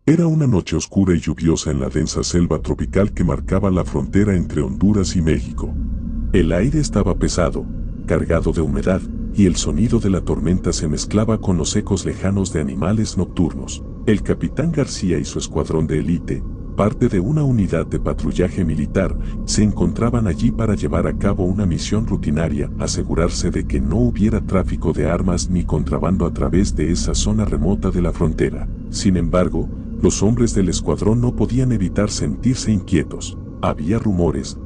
Era una noche oscura y lluviosa en la densa selva tropical que marcaba la frontera entre Honduras y México. El aire estaba pesado, cargado de humedad, y el sonido de la tormenta se mezclaba con los ecos lejanos de animales nocturnos. El capitán García y su escuadrón de élite, parte de una unidad de patrullaje militar, se encontraban allí para llevar a cabo una misión rutinaria, asegurarse de que no hubiera tráfico de armas ni contrabando a través de esa zona remota de la frontera. Sin embargo, los hombres del escuadrón no podían evitar sentirse inquietos. Había rumores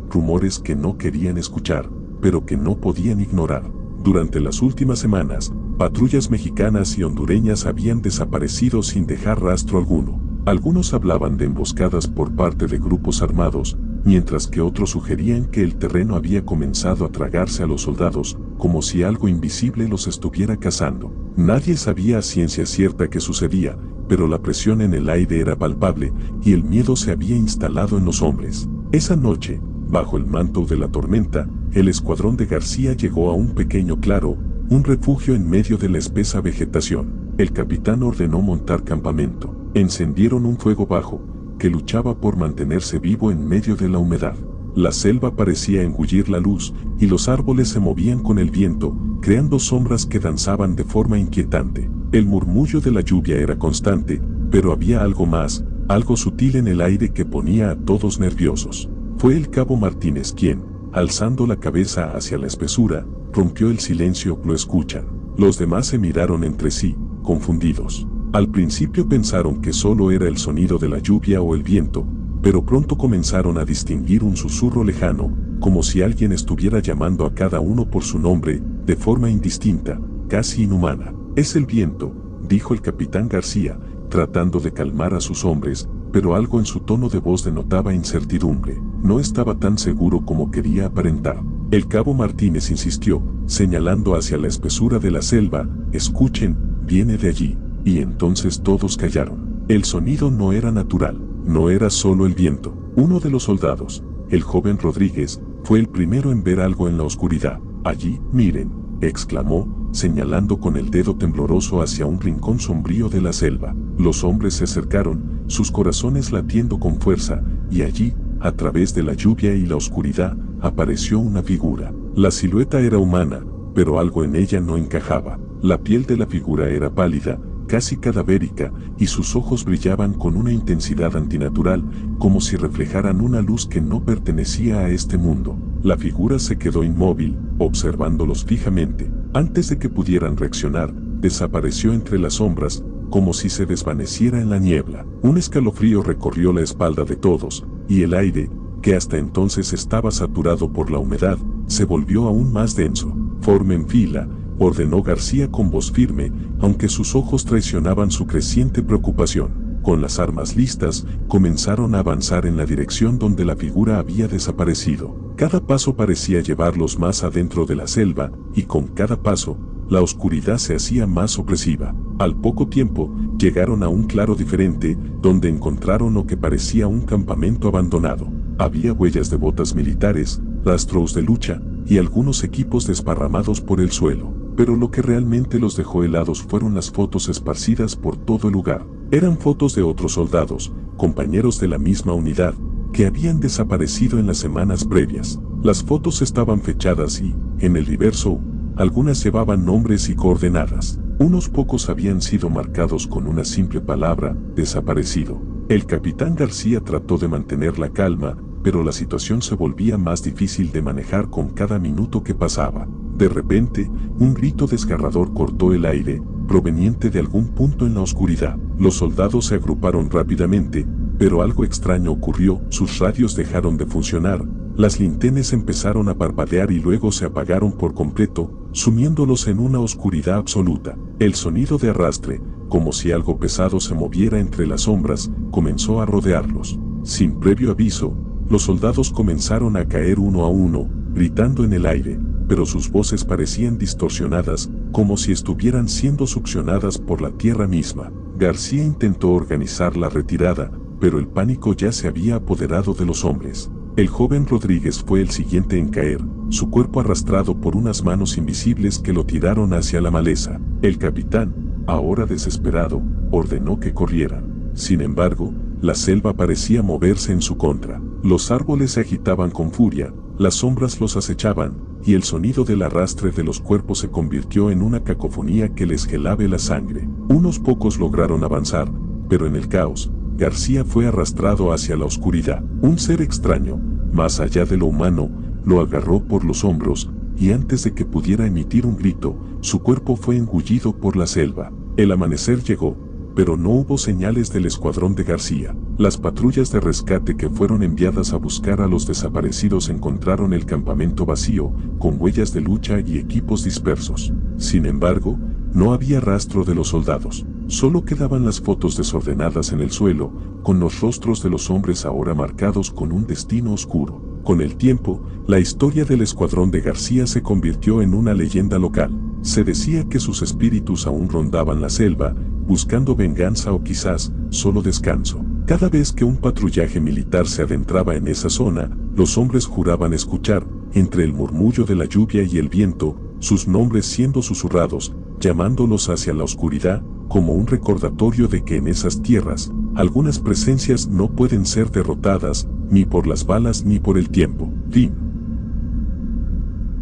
que no querían escuchar, pero que no podían ignorar. Durante las últimas semanas, patrullas mexicanas y hondureñas habían desaparecido sin dejar rastro alguno. Algunos hablaban de emboscadas por parte de grupos armados, mientras que otros sugerían que el terreno había comenzado a tragarse a los soldados, como si algo invisible los estuviera cazando. Nadie sabía a ciencia cierta qué sucedía, pero la presión en el aire era palpable y el miedo se había instalado en los hombres. Esa noche, bajo el manto de la tormenta, el escuadrón de García llegó a un pequeño claro, un refugio en medio de la espesa vegetación. El capitán ordenó montar campamento. Encendieron un fuego bajo, que luchaba por mantenerse vivo en medio de la humedad. La selva parecía engullir la luz, y los árboles se movían con el viento, creando sombras que danzaban de forma inquietante. El murmullo de la lluvia era constante, pero había algo más, algo sutil en el aire que ponía a todos nerviosos. Fue el cabo Martínez quien, alzando la cabeza hacia la espesura, rompió el silencio. «¿Lo escuchan?». Los demás se miraron entre sí, confundidos. Al principio pensaron que solo era el sonido de la lluvia o el viento, pero pronto comenzaron a distinguir un susurro lejano, como si alguien estuviera llamando a cada uno por su nombre, de forma indistinta, casi inhumana. «Es el viento», dijo el capitán García, tratando de calmar a sus hombres, pero algo en su tono de voz denotaba incertidumbre. No estaba tan seguro como quería aparentar. El cabo Martínez insistió, señalando hacia la espesura de la selva: «Escuchen, viene de allí». Y entonces todos callaron. El sonido no era natural, no era solo el viento. Uno de los soldados, el joven Rodríguez, fue el primero en ver algo en la oscuridad. «Allí, miren», exclamó, señalando con el dedo tembloroso hacia un rincón sombrío de la selva. Los hombres se acercaron, sus corazones latiendo con fuerza, y allí, a través de la lluvia y la oscuridad, apareció una figura. La silueta era humana, pero algo en ella no encajaba. La piel de la figura era pálida, casi cadavérica, y sus ojos brillaban con una intensidad antinatural, como si reflejaran una luz que no pertenecía a este mundo. La figura se quedó inmóvil, observándolos fijamente. Antes de que pudieran reaccionar, desapareció entre las sombras, como si se desvaneciera en la niebla. Un escalofrío recorrió la espalda de todos, y el aire, que hasta entonces estaba saturado por la humedad, se volvió aún más denso. «Formen fila», ordenó García con voz firme, aunque sus ojos traicionaban su creciente preocupación. Con las armas listas, comenzaron a avanzar en la dirección donde la figura había desaparecido. Cada paso parecía llevarlos más adentro de la selva, y con cada paso, la oscuridad se hacía más opresiva. Al poco tiempo, llegaron a un claro diferente, donde encontraron lo que parecía un campamento abandonado. Había huellas de botas militares, rastros de lucha, y algunos equipos desparramados por el suelo. Pero lo que realmente los dejó helados fueron las fotos esparcidas por todo el lugar. Eran fotos de otros soldados, compañeros de la misma unidad, que habían desaparecido en las semanas previas. Las fotos estaban fechadas y, en el reverso, algunas llevaban nombres y coordenadas. Unos pocos habían sido marcados con una simple palabra: «desaparecido». El capitán García trató de mantener la calma, pero la situación se volvía más difícil de manejar con cada minuto que pasaba. De repente, un grito desgarrador cortó el aire, proveniente de algún punto en la oscuridad. Los soldados se agruparon rápidamente, pero algo extraño ocurrió. Sus radios dejaron de funcionar, las linternas empezaron a parpadear y luego se apagaron por completo, sumiéndolos en una oscuridad absoluta. El sonido de arrastre, como si algo pesado se moviera entre las sombras, comenzó a rodearlos. Sin previo aviso, los soldados comenzaron a caer uno a uno, gritando en el aire, pero sus voces parecían distorsionadas, como si estuvieran siendo succionadas por la tierra misma. García intentó organizar la retirada, pero el pánico ya se había apoderado de los hombres. El joven Rodríguez fue el siguiente en caer, su cuerpo arrastrado por unas manos invisibles que lo tiraron hacia la maleza. El capitán, ahora desesperado, ordenó que corrieran. Sin embargo, la selva parecía moverse en su contra. Los árboles se agitaban con furia, las sombras los acechaban, y el sonido del arrastre de los cuerpos se convirtió en una cacofonía que les helaba la sangre. Unos pocos lograron avanzar, pero en el caos, García fue arrastrado hacia la oscuridad. Un ser extraño, más allá de lo humano, lo agarró por los hombros, y antes de que pudiera emitir un grito, su cuerpo fue engullido por la selva. El amanecer llegó, pero no hubo señales del escuadrón de García. Las patrullas de rescate que fueron enviadas a buscar a los desaparecidos encontraron el campamento vacío, con huellas de lucha y equipos dispersos. Sin embargo, no había rastro de los soldados. Solo quedaban las fotos desordenadas en el suelo, con los rostros de los hombres ahora marcados con un destino oscuro. Con el tiempo, la historia del escuadrón de García se convirtió en una leyenda local. Se decía que sus espíritus aún rondaban la selva, buscando venganza o quizás solo descanso. Cada vez que un patrullaje militar se adentraba en esa zona, los hombres juraban escuchar, entre el murmullo de la lluvia y el viento, sus nombres siendo susurrados, llamándolos hacia la oscuridad, como un recordatorio de que en esas tierras, algunas presencias no pueden ser derrotadas, ni por las balas ni por el tiempo. Fin.